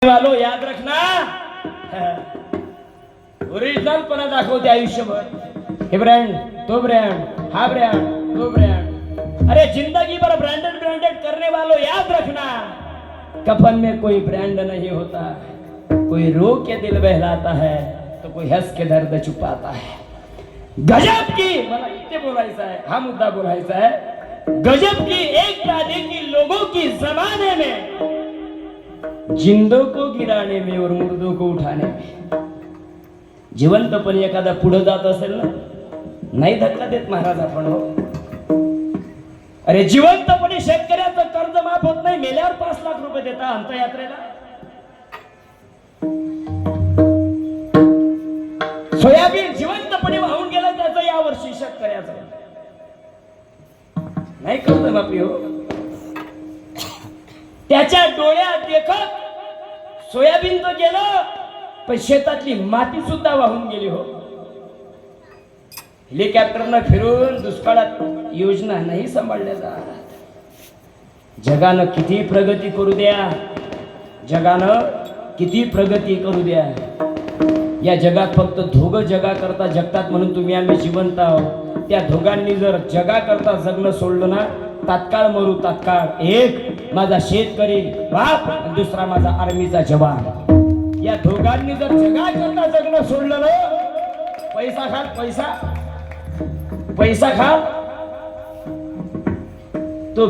वालो याद रखना, ओरिजिनल पणा दाखवते आयुष्यभर। हे ब्रँड, तो ब्रँड, हा ब्रँड, तो ब्रँड। अरे जिंदगी भर ब्रांडेड ब्रांडेड करने वालों याद रखना, कफन में कोई ब्रांड नहीं होता। कोई रो के दिल बहलाता है तो कोई हंस के दर्द छुपाता है। गजब की, मला इथे बोलायचं आहे, हा मुद्दा बोलायचा है। गजब की एक दादी की लोगों की जमाने में, जिंदों को गिराने में और मुर्दों को उठाने में। जिवंतपणे एखादा पुढे जात असेल ना, नाही धक्का देत महाराज आपण हो। अरे जिवंतपणे शेतकऱ्याचं कर्ज माफ होत नाही, मेल्यावर 5 लाख रुपये देता अंत्ययात्रेला। सोयाबीन जिवंतपणे वाहून गेलं त्याचं या वर्षी शेतकऱ्याचं नाही कर्ज माफी हो। त्याच्या डोळ्यात देखत सोयाबीन तर गेलं, पण शेतातली माती सुद्धा वाहून गेली हो। हेलिकॉप्टरनं फिरून दुष्काळात योजना नाही सांभाळल्या जात। जगानं किती प्रगती करू द्या, जगानं किती प्रगती करू द्या, या जगात फक्त दोघं जगा करता जगतात म्हणून तुम्ही आम्ही जिवंत आहोत। त्या दोघांनी जर जगा करता जगणं सोडलं ना, तात्काळ मरू तात्काळ। एक माझा शेतकरी बाप, दुसरा माझा आर्मीचा जवान। या दोघांनी जर जगा करता जगणं सोडलं ना, पैसा खाल पैसा, पैसा खाल तो